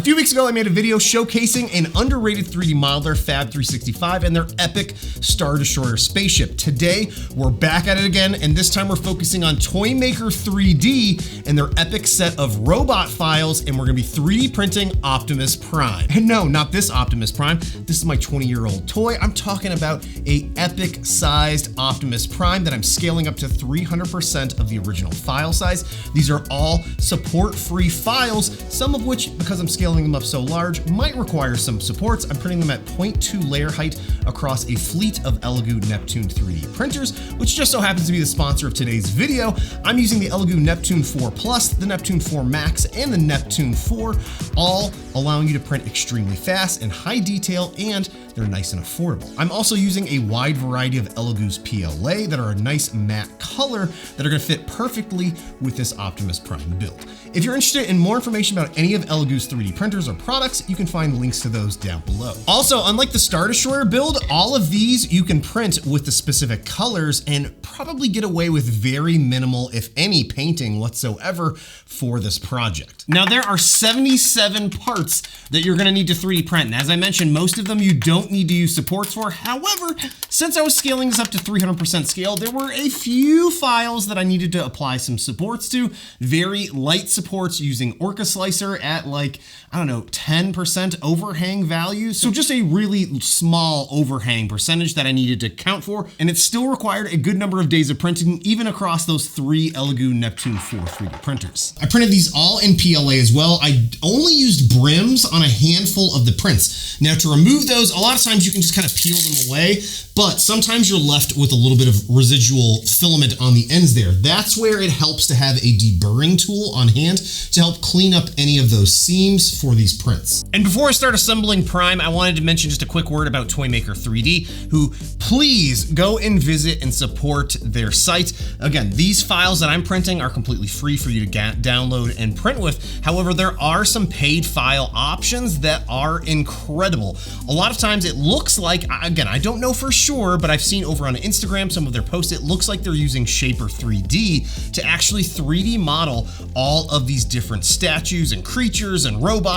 A few weeks ago, I made a video showcasing an underrated 3D modeler, Fab 365, and their epic Star Destroyer spaceship. Today, we're back at it again, and this time we're focusing on ToyMakr3D and their epic set of robot files, and we're gonna be 3D printing Optimus Prime. And no, not this Optimus Prime. This is my 20-year-old toy. I'm talking about a epic-sized Optimus Prime that I'm scaling up to 300% of the original file size. These are all support-free files, some of which, because I'm scaling them up so large, might require some supports. I'm printing them at 0.2 layer height across a fleet of Elegoo Neptune 3D printers, which just so happens to be the sponsor of today's video. I'm using the Elegoo Neptune 4 Plus, the Neptune 4 Max, and the Neptune 4, all allowing you to print extremely fast and high detail, and they're nice and affordable. I'm also using a wide variety of Elegoo's PLA that are a nice matte color that are gonna fit perfectly with this Optimus Prime build. If you're interested in more information about any of Elegoo's 3D printers or products, you can find links to those down below. Also, unlike the Star Destroyer build, all of these you can print with the specific colors and probably get away with very minimal, if any, painting whatsoever for this project. Now, there are 77 parts that you're gonna need to 3D print, and as I mentioned, most of them you don't need to use supports for. However, since I was scaling this up to 300% scale, there were a few files that I needed to apply some supports to. Very light supports using Orca Slicer at like, I don't know, 10% overhang value. So just a really small overhang percentage that I needed to count for. And it still required a good number of days of printing, even across those 3 Elegoo Neptune 4 3D printers. I printed these all in PLA as well. I only used brims on a handful of the prints. Now, to remove those, a lot of times you can just kind of peel them away, but sometimes you're left with a little bit of residual filament on the ends there. That's where it helps to have a deburring tool on hand to help clean up any of those seams for these prints. And before I start assembling Prime, I wanted to mention just a quick word about ToyMakr3D, who please go and visit and support their site. Again, these files that I'm printing are completely free for you to download and print with. However, there are some paid file options that are incredible. A lot of times it looks like, again, I don't know for sure, but I've seen over on Instagram some of their posts, it looks like they're using Shaper 3D to actually 3D model all of these different statues and creatures and robots.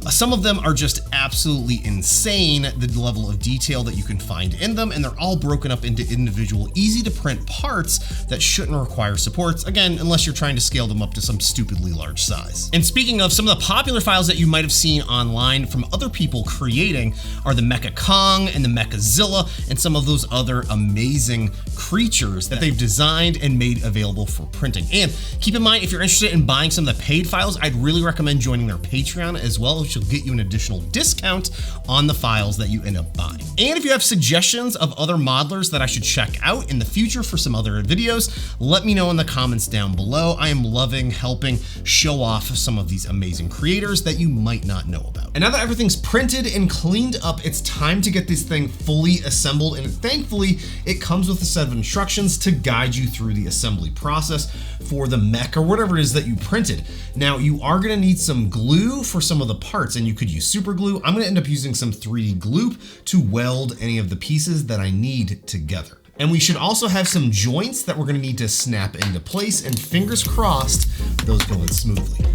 Some of them are just absolutely insane, the level of detail that you can find in them, and they're all broken up into individual, easy to print parts that shouldn't require supports, again, unless you're trying to scale them up to some stupidly large size. And speaking of, some of the popular files that you might have seen online from other people creating are the Mecha Kong and the Mechazilla and some of those other amazing creatures that they've designed and made available for printing. And keep in mind, if you're interested in buying some of the paid files, I'd really recommend joining their Patreon as well, which will get you an additional discount on the files that you end up buying. And if you have suggestions of other modelers that I should check out in the future for some other videos, let me know in the comments down below. I am loving helping show off some of these amazing creators that you might not know about. And now that everything's printed and cleaned up, it's time to get this thing fully assembled, and thankfully it comes with a set of instructions to guide you through the assembly process for the mech or whatever it is that you printed. Now, you are going to need some glue for some of the parts, and you could use super glue. I'm going to end up using some 3D glue to weld any of the pieces that I need together. And we should also have some joints that we're going to need to snap into place, and fingers crossed those go in smoothly.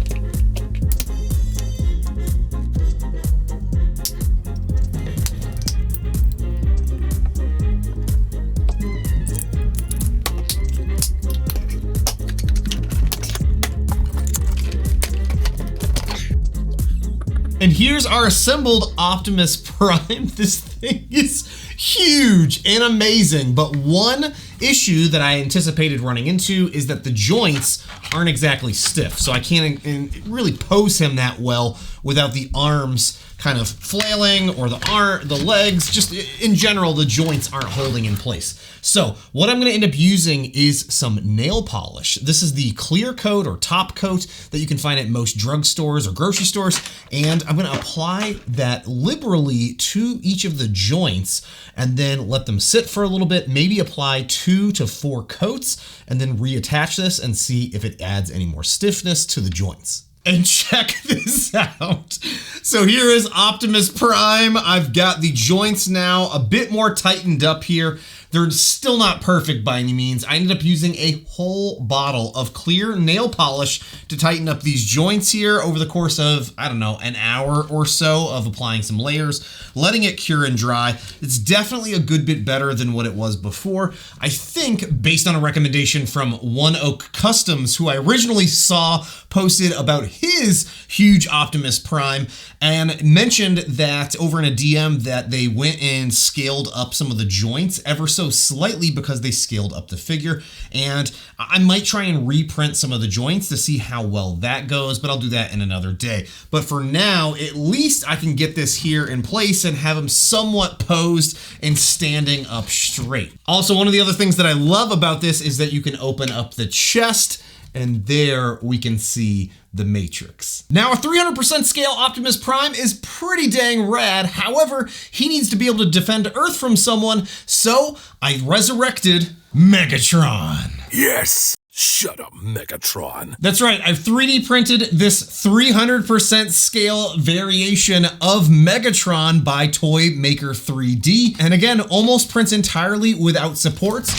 And here's our assembled Optimus Prime. This thing is huge and amazing, but one issue that I anticipated running into is that the joints aren't exactly stiff, so I can't really pose him that well without the arms kind of flailing, or the legs, just in general, the joints aren't holding in place. So what I'm gonna end up using is some nail polish. This is the clear coat or top coat that you can find at most drugstores or grocery stores. And I'm gonna apply that liberally to each of the joints and then let them sit for a little bit, maybe apply 2 to 4 coats, and then reattach this and see if it adds any more stiffness to the joints. And check this out. So here is Optimus Prime. I've got the joints now a bit more tightened up here. They're still not perfect by any means. I ended up using a whole bottle of clear nail polish to tighten up these joints here over the course of, I don't know, an hour or so of applying some layers, letting it cure and dry. It's definitely a good bit better than what it was before. I think based on a recommendation from One Oak Customs, who I originally saw posted about his huge Optimus Prime and mentioned that over in a DM that they went and scaled up some of the joints ever so slightly because they scaled up the figure. And I might try and reprint some of the joints to see how well that goes, but I'll do that in another day. But for now, at least I can get this here in place and have them somewhat posed and standing up straight. Also, one of the other things that I love about this is that you can open up the chest, and there we can see the Matrix. Now, a 300% scale Optimus Prime is pretty dang rad. However, he needs to be able to defend Earth from someone, so I resurrected Megatron. Yes! Shut up, Megatron. That's right, I've 3D printed this 300% scale variation of Megatron by ToyMakr3D. And again, almost prints entirely without supports.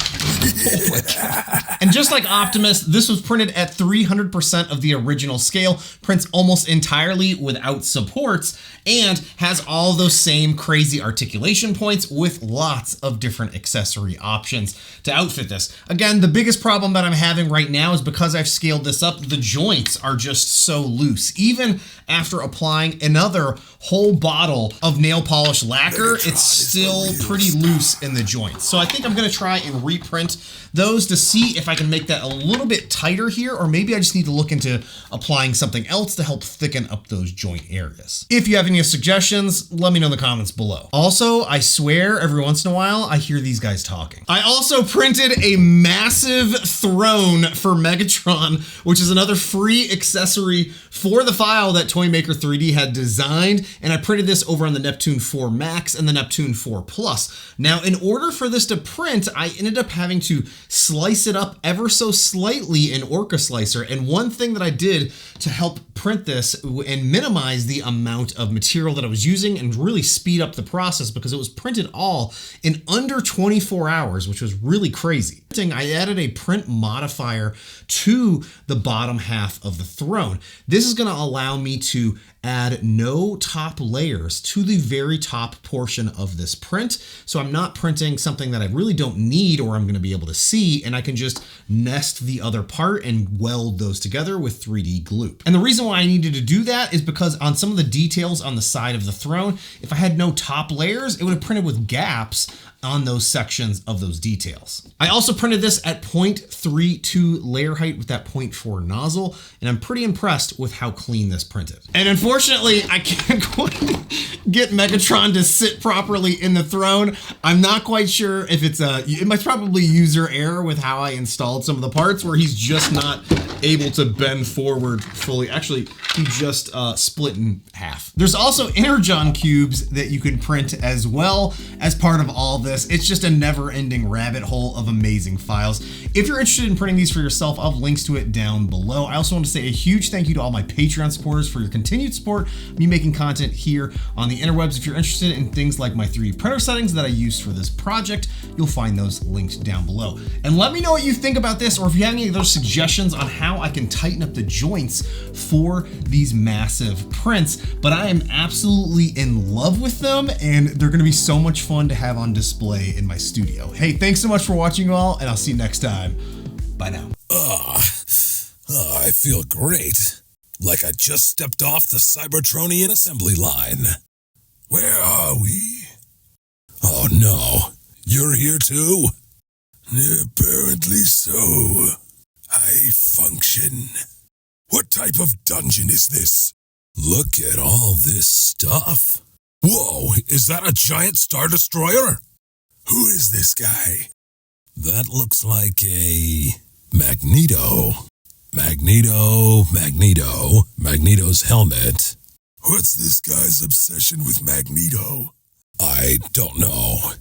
Oh my God. And just like Optimus, this was printed at 300% of the original scale, prints almost entirely without supports, and has all those same crazy articulation points with lots of different accessory options to outfit this. Again, the biggest problem that I'm having right now is because I've scaled this up, the joints are just so loose. Even after applying another whole bottle of nail polish lacquer, it's still pretty loose in the joints. So I think I'm gonna try and reprint those to see if I can make that a little bit tighter here, or maybe I just need to look into applying something else to help thicken up those joint areas. If you have any suggestions, let me know in the comments below. Also, I swear every once in a while, I hear these guys talking. I also printed a massive throne for Megatron, which is another free accessory for the file that ToyMakr3D had designed, and I printed this over on the Neptune 4 Max and the Neptune 4 Plus. Now, in order for this to print, I ended up having to slice it up ever so slightly in Orca Slicer, and one thing that I did to help print this and minimize the amount of material that I was using and really speed up the process, because it was printed all in under 24 hours, which was really crazy. I added a print modifier to the bottom half of the throne. This is going to allow me to add no top layers to the very top portion of this print. So I'm not printing something that I really don't need or I'm going to be able to see, and I can just nest the other part and weld those together with 3D glue. And the reason why I needed to do that is because on some of the details on the side of the throne, if I had no top layers, it would have printed with gaps on those sections of those details. I also printed this at 0.32 layer height with that 0.4 nozzle, and I'm pretty impressed with how clean this printed. And unfortunately, I can't quite get Megatron to sit properly in the throne. I'm not quite sure if it must probably user error with how I installed some of the parts, where he's just not able to bend forward fully. Actually, he just split in half. There's also energon cubes that you can print as well as part of all this. It's just a never-ending rabbit hole of amazing files. If you're interested in printing these for yourself, I'll have links to it down below. I also want to say a huge thank you to all my Patreon supporters for your continued support, me making content here on the interwebs. If you're interested in things like my 3D printer settings that I used for this project, you'll find those linked down below. And let me know what you think about this, or if you have any other suggestions on how I can tighten up the joints for these massive prints. But I am absolutely in love with them, and they're going to be so much fun to have on display in my studio. Hey, thanks so much for watching, all, and I'll see you next time. Bye now. I feel great. Like I just stepped off the Cybertronian assembly line. Where are we? Oh no, you're here too? Apparently so. I function. What type of dungeon is this? Look at all this stuff. Whoa, is that a giant Star Destroyer? Who is this guy? That looks like a Magneto. Magneto's helmet. What's this guy's obsession with Magneto? I don't know.